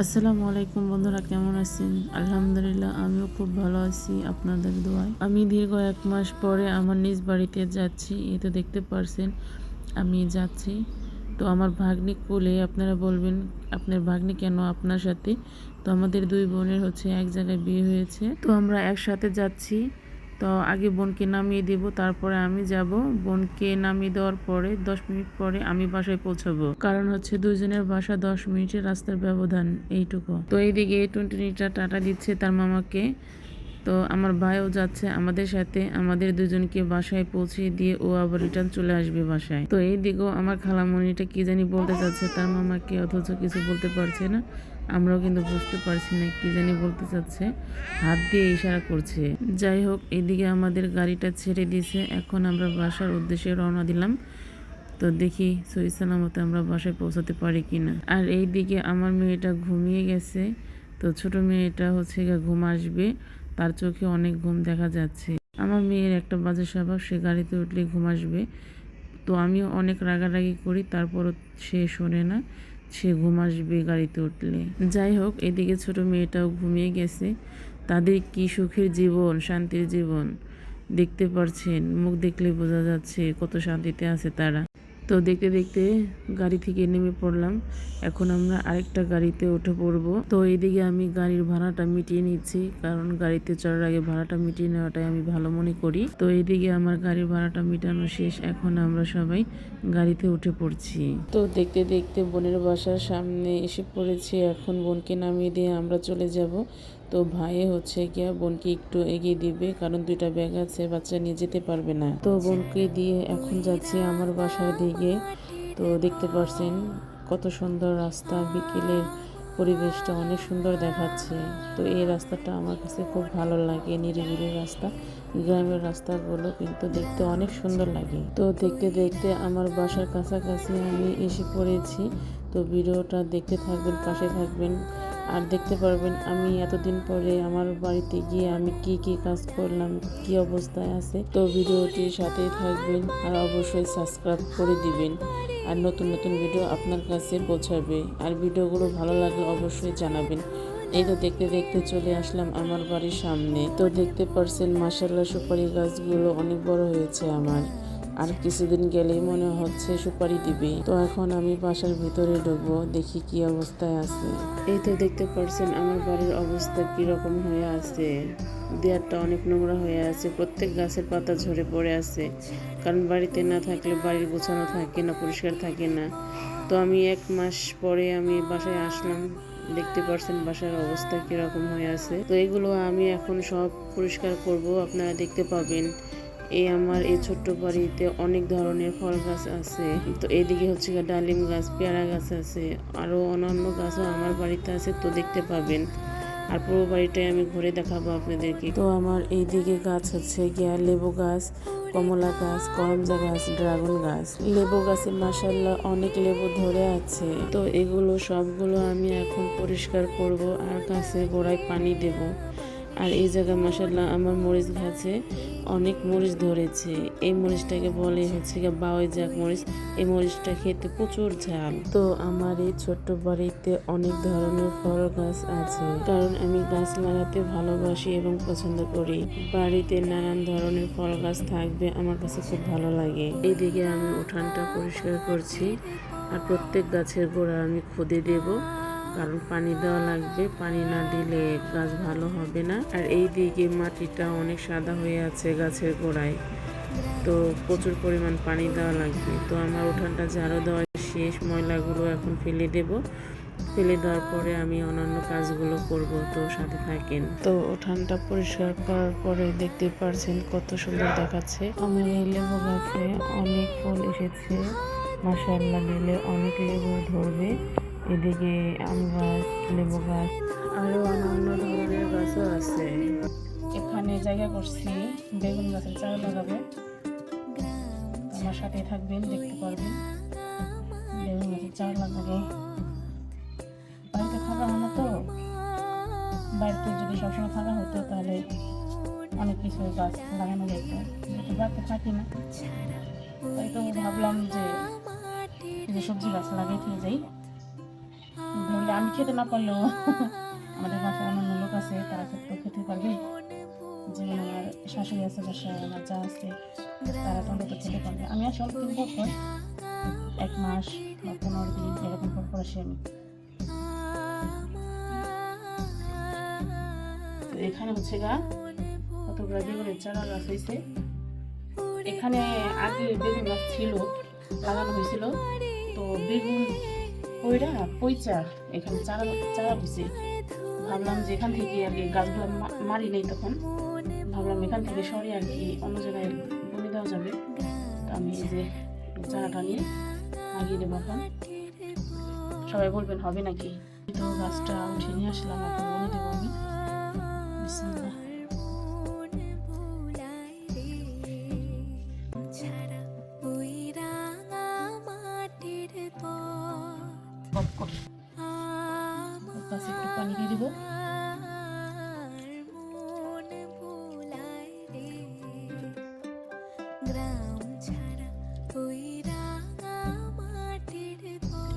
আসসালামু আলাইকুম বন্ধুরা, কেমন আছেন? আলহামদুলিল্লাহ, আমিও খুব ভালো আছি আপনাদের দোয়ায়। আমি দীর্ঘ 1 মাস পরে আমার নিজ বাড়িতে যাচ্ছি। এই তো দেখতে পারছেন আমি যাচ্ছি। তো আমার ভাগ্নি কোলে। আপনারা বলবেন আপনার ভাগ্নি কেন আপনার সাথে? তো আমাদের 2 বোনের এক জায়গায় বিয়ে হয়েছে। তো আমরা একসাথে যাচ্ছি। তো আগে বোনকে নামিয়ে দেব, তারপরে আমি যাব। বোনকে নামিয়ে দেওয়ার পরে 10 মিনিট পরে আমি বাসায় পৌঁছাবো। কারণ দুজনের বাসা 10 মিনিটের রাস্তার ব্যবধান, এইটুকু। তো এইদিকে টুনটুনিটা টাটা দিচ্ছে তার মামাকে। তো আমার ভাইও যাচ্ছে আমাদের সাথে, আমাদের দুজনকে বাসায় পৌঁছে দিয়ে ও আবার রিটার্ন চলে আসবে বাসায়। তো এই দিকেও আমার খালামণিটা কি জানি বলতে চাচ্ছে তার মামাকে, অথচ কিছু বলতে পারছে না। আমরাও কিন্তু বুঝতে পারছি না কি জানি বলতে চাচ্ছে, হাত দিয়ে ইশারা করছে। যাই হোক, এদিকে আমাদের গাড়িটা ছেড়ে দিয়েছে, এখন আমরা বাসার উদ্দেশ্যে রওনা দিলাম। তো দেখি সহি সালামতে আমরা বাসায় পৌঁছাতে পারি কিনা। আর এই দিকে আমার মেয়েটা ঘুমিয়ে গেছে। তো ছোট মেয়েটা ঘুম আসবে, তার চোখে অনেক ঘুম দেখা যাচ্ছে। আমার মেয়ের একটা বাজে স্বভাব, সে গাড়িতে উঠলে ঘুম আসবে। তো আমিও অনেক রাগারাগি করি, তারপরও সে শোনে না, সে ঘুম আসবে গাড়িতে উঠলে। যাই হোক, এদিকে ছোট মেয়েটাও ঘুমিয়ে গেছে। তাদের কি সুখের জীবন, শান্তির জীবন। দেখতে পারছেন, মুখ দেখলে বোঝা যাচ্ছে কত শান্তিতে আছে তারা। তো দেখতে দেখতে গাড়ি থেকে নেমে পড়লাম। এখন আমরা আরেকটা গাড়িতে উঠে পড়বো। তো এইদিকে আমি গাড়ির ভাড়াটা মিটিয়ে নিচ্ছি, কারণ গাড়িতে চড়ার আগে ভাড়াটা মিটিয়ে নেওয়াটাই আমি ভালো মনে করি। তো এইদিকে আমার গাড়ির ভাড়াটা মিটানো শেষ, এখন আমরা সবাই গাড়িতে উঠে পড়ছি। তো দেখতে দেখতে বোনের বাসার সামনে এসে পড়েছি। এখন বোনকে নামিয়ে দিয়ে আমরা চলে যাব। তো ভাই গিয়া বোনকে একটু এগিয়ে দিবে, কারণ 2টা ব্যাগ আছে, বাচ্চা নিয়ে যেতে পারবে না। তো বোনকে দিয়ে এখন যাচ্ছি আমার বাসার দিকে। তো দেখতে পাচ্ছেন কত সুন্দর রাস্তা, বিকেলের পরিবেশটা অনেক সুন্দর দেখাচ্ছে। তো এই রাস্তাটা আমার কাছে খুব ভালো লাগে, নিরিবিলি রাস্তা। গ্রামের রাস্তাগুলো কিন্তু দেখতে অনেক সুন্দর লাগে। তো দেখতে দেখতে আমার বাসার কাছাকাছি আমি এসে পড়েছি। তো ভিডিওটা দেখতে থাকবেন, পাশে থাকবেন, আর দেখতে পারবেন আমি এতদিন পরে আমার বাড়িতে গিয়ে আমি কি কি কাজ করলাম, কি অবস্থায় আছে। তো ভিডিওটির সাথেই থাকবেন, আর অবশ্যই সাবস্ক্রাইব করে দিবেন, আর নতুন নতুন ভিডিও আপনার কাছে পৌঁছাবে। আর ভিডিওগুলো ভালো লাগলে অবশ্যই জানাবেন। এই তো দেখতে দেখতে চলে আসলাম আমার বাড়ির সামনে। তো দেখতে পারছেন মাশাআল্লাহ, সুপারি গাছগুলো অনেক বড় হয়েছে আমার। আর কিছুদিন গেলেই মনে হচ্ছে সুপারি দিবে। তো এখন আমি বাসার ভিতরে ঢুকবো, দেখি কি অবস্থায় আছে। এই তো দেখতে পারছেন আমার বাড়ির অবস্থা কিরকম হয়ে আছে। দেয়ারটা অনেক নোংরা হয়ে আছে, প্রত্যেক গাছের পাতা ঝরে পড়ে আছে। কারণ বাড়িতে না থাকলে বাড়ির গোছানো থাকে না, পরিষ্কার থাকে না। তো আমি 1 মাস পরে আমি বাসায় আসলাম। দেখতে পারছেন বাসার অবস্থা কিরকম হয়ে আছে। তো এগুলো আমি এখন সব পরিষ্কার করব, আপনারা দেখতে পাবেন। আমার এই ছোট্ট বাড়িতে অনেক ধরনের ফল গাছ আছে। তো এইদিকে ডালিম গাছ, পেয়ারা গাছ আছে, আরো অন্যান্য গাছও আমার বাড়িতে আছে, তো দেখতে পাবেন। আর পুরো বাড়িটাই আমি ঘুরে দেখাবো আপনাদেরকে। তো আমার এইদিকে গাছ গিয়া লেবু গাছ, কমলা গাছ, করমজা গাছ, ড্রাগন গাছ। লেবু গাছে মাশাআল্লাহ অনেক লেবু ধরে আছে। তো এগুলো সবগুলো আমি এখন পরিষ্কার করব, আর গাছের গোড়ায় পানি দেব। আর এই জায়গায় মাশাআল্লাহ আমার মরিচ গাছে অনেক মরিচ ধরেছে। এই মরিচটাকে বলে বাওয়াই জাগ মরিচ। এই মরিচটা খেতে প্রচুর ঝাল। তো আমার এই ছোট্ট বাড়িতে অনেক ধরনের ফল গাছ আছে, কারণ আমি গাছ লাগাতে ভালোবাসি এবং পছন্দ করি। বাড়িতে নানান ধরনের ফল গাছ থাকবে আমার কাছে খুব ভালো লাগে। এইদিকে আমি উঠানটা পরিষ্কার করছি, আর প্রত্যেক গাছের গোড়া আমি খুদে দেব, কারণ পানি দেওয়া লাগবে। পানি না দিলে গাছ ভালো হবে না। আর এই দিকে মাটিটা অনেক সাদা হয়ে আছে গাছের গোড়ায়, তো প্রচুর পরিমাণ পানি দেওয়া লাগবে। তো আমার উঠানটা ঝাড়ু দেওয়া শেষ, ময়লাগুলো এখন ফেলে দেব। ফেলে দেওয়ার পরে আমি অন্যান্য কাজগুলো করব, তো সাথে থাকেন। তো উঠানটা পরিষ্কার করার পরে দেখতে পারছেন কত সুন্দর দেখাচ্ছে। আমার এই লেবু গাছে অনেক ফুল এসেছে, মাশাআল্লাহ, দিলে অনেক লেবু ধরবে। এদিকে আম গাছ, লেবু গাছ, আরো অন্যান্য ধরনের গাছও আছে। এখানে জায়গা করছি বেগুন গাছের চারা লাগাবো, আমার সাথে থাকবেন, দেখতে পারবেন। বেগুন গাছের চারা লাগাবো। বাড়িতে থাকা হয় না, তো বাড়িতে যদি সবসময় থাকা হতো তাহলে অনেক কিছু গাছ লাগানো যেত, যেহেতু বাড়িতে থাকি না, তাই তো ভাবলাম যে সবজি গাছ লাগাইতে যাই। বললে আমি খেতে না পারলেও আমাদের বাসায় অন্যান্য লোক আছে, তারা খেতে পারবে। যেমন আমার শাশুড়ি আছে বাসায়, আমার যা আছে, তারা তো অন্তত খেতে পারবে। আমি আসলে অনেকদিন পর 1 মাস বা 15 দিন এরকম পর আসি আমি। এখানে হচ্ছে গা কতগুলো বেগুনের চারা গাছ হয়েছে। এখানে আগে বেগুন গাছ ছিল, লাগানো হয়েছিল, তো বেগুন পইচা এখানে চারা হয়েছে। ভাবলাম যে এখান থেকে আর কি গাছগুলো মারি নেই, তখন ভাবলাম এখান থেকে সরে আর কি অন্য জায়গায় বনে দেওয়া যাবে। তো আমি এই যে চারাটা নিয়ে লাগিয়ে দেবো। এখন সবাই বলবেন হবে নাকি, তো গাছটা উঠে নিয়ে আসলাম, এখন বনে দেবো আমি। বিসমিল্লাহ। একটু পানি দিয়ে দিব।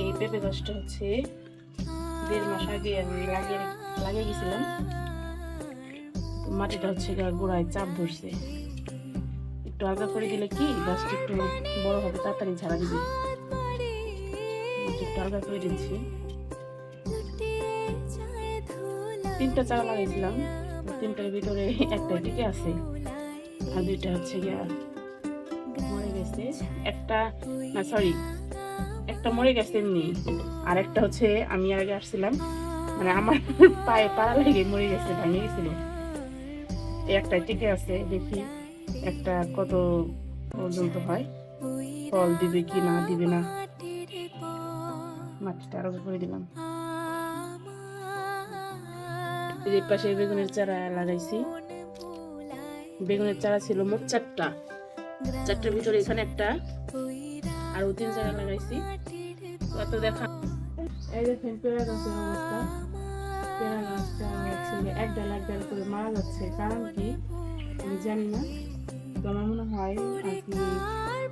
এই পেঁপে গাছটা হচ্ছে 1.5 মাস আগে আমি লাগিয়ে গেছিলাম। মাটিটা হচ্ছে গোড়ায় চাপ ধরছে, একটু আলগা করে দিলে কি গাছটা একটু বড় হবে, তাড়াতাড়ি ঝাড়া দিবে। একটু আলগা করে দিচ্ছি। 3টা চারা লাগাইছিলাম, 3টার ভিতরে একটা টিকে আছে, আর 2টা হচ্ছে মরে গেছে। একটা মরে গেছে এমনি, আর একটা হচ্ছে আমি আগে আসছিলাম, মানে আমার পায়ে পাড়া লেগে মরে গেছে, ভেঙে গেছিল। একটা টিকে আছে, দেখি একটা কত পর্যন্ত হয়, ফল দিবে কি না দিবে না। মাটিটা আরো করে দিলাম। এই পাশে বেগুনের চারা লাগাইছি। বেগুনের চারা ছিল মোট 4টার ভিতরে এখানে একটা, আর 3 চারা লাগাইছি। কত দেখা এই দেখেন পেয়ারা গাছের অবস্থা। পেয়ারা গাছটা হচ্ছে এক ডাল করে মারা যাচ্ছে, কারণ কি আমি জানি না। তো আমার মনে হয় আর কি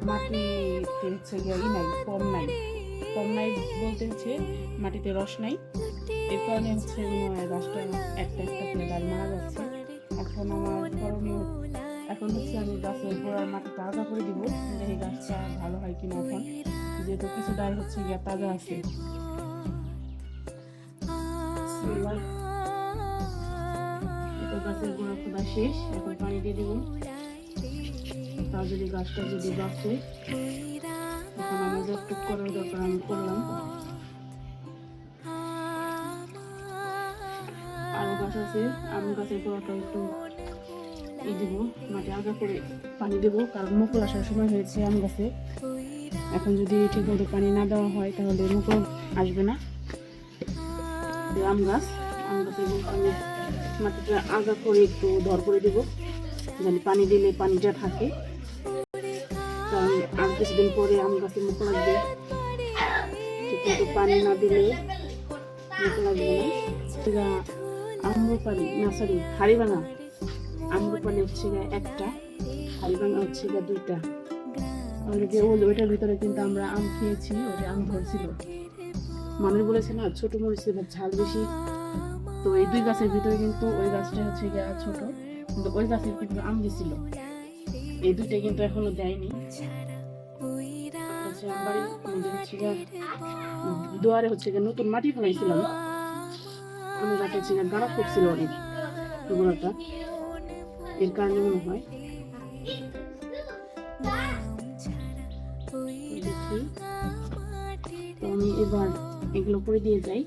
মাটিতে হচ্ছে কম নাই বলতে হচ্ছে মাটিতে রস নাই, এর কারণে হচ্ছে গাছটা একটা করে ডাল মারা যাচ্ছে। এখন আমার করণীয়, এখন হচ্ছে আমি গাছের গোড়ার মাটিটা আলগা করে দিব, এই গাছটা ভালো হয় কিনা। এখন যেহেতু কিছু ডাল হচ্ছে তাজা আছে। গাছের গোড়া খোদা শেষ, এখন পানি দিয়ে দিব। তা যদি গাছটা বাঁচে, এখন আমাদের একটু করার দরকার, আমি করলাম। আরো গাছ আছে, আম গাছের গোড়াটা একটু দিব, মাটি আলগা করে পানি দেবো, কারণ মুকুল আসার সময় হয়েছে আম গাছে। এখন যদি ঠিক মতো পানি না দেওয়া হয় তাহলে মুকুল আসবে না। আম গাছে আমি মাটিটা আলগা করে একটু ধর করে দেবো, জানি পানি দিলে পানিটা থাকে, কারণ আর কিছুদিন পরে আম গাছে মুকুল আসবে। ঠিক মতো পানি না দিলে মুকুল আসবে না। হাড়িভাঙা আম্রপালি হচ্ছে একটা, হাড়িভাঙা হচ্ছে 2টা। অলরেডি ওইটার ভিতরে কিন্তু আমরা আম খেয়েছি, ওই আম ধরছিল। মানুষ বলেছে না ছোট মরিচের ঝাল বেশি, তো এই 2 গাছের ভিতরে কিন্তু ওই গাছটা হচ্ছে ছোট, কিন্তু ওই গাছের কিন্তু আম দিছিল। এই 2টা কিন্তু এখনো দেয়নি। দুয়ারে হচ্ছে নতুন মাটি ফেলাইছিলাম, আমি গাছ হচ্ছে গাড়া করছিল অনেক গোড়াটা, এর কারণে মনে হয়। দেখি তো আমি এবার এগুলো করে দিয়ে যাই,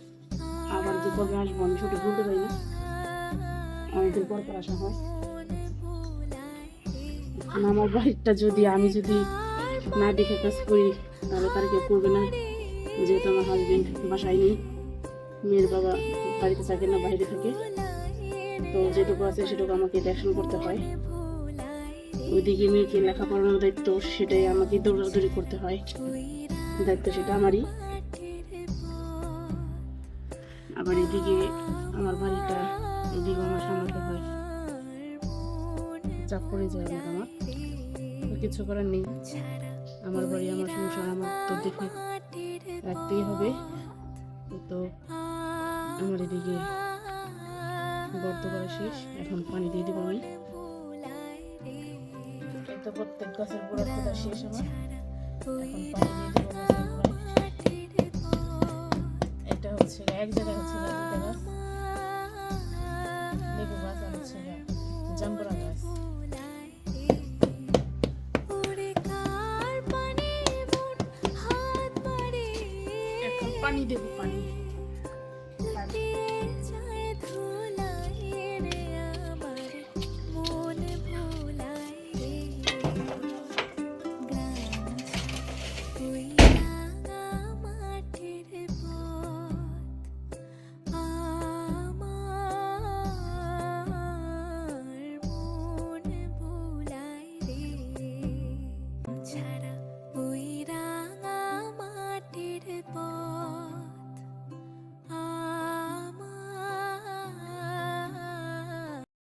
আবার যে কবে আসবো আমি ছোট বলতে পারি না, অনেকদিন পর আসা হয়। আমার বাড়িটা আমি যদি না দেখে কাজ করি তাহলে তার কেউ করবে না, যেহেতু আমার হাজবেন্ড বাসায় নেই, মেয়ের বাবা বাড়িতে থাকে না, বাইরে থাকে, তো যেটুকু আছে সেটুকু আমাকে দেখাশোনা করতে হয়। ওইদিকে মেয়েকে লেখাপড়ানোর দায়িত্ব, সেটাই আমাকে দৌড়াদৌড়ি করতে হয়, দায়িত্ব সেটা আমারই। আবার এদিকে আমার বাড়িটা, এদিকে আমার সামলাতে হয়, চাপ পড়ে যায় অনেক। আমার কিছু করার নেই, আমার বাড়ি, আমার সংসার, আমার তো দেখে রাখতেই হবে। তো আমার এদিকে বর্ত করা শেষ, এখন পানি দিয়ে দিব আমি। এই তো প্রত্যেক গাছের গোড়া খোদা শেষ আমার, এখন পানি দিয়ে দিব গাছের গোড়ায়। এটা হচ্ছে এক জায়গায় হচ্ছে দুটা গাছ, লেবু গাছ আর হচ্ছে জাম্বুরা গাছ। এখন পানি দেবো, পানি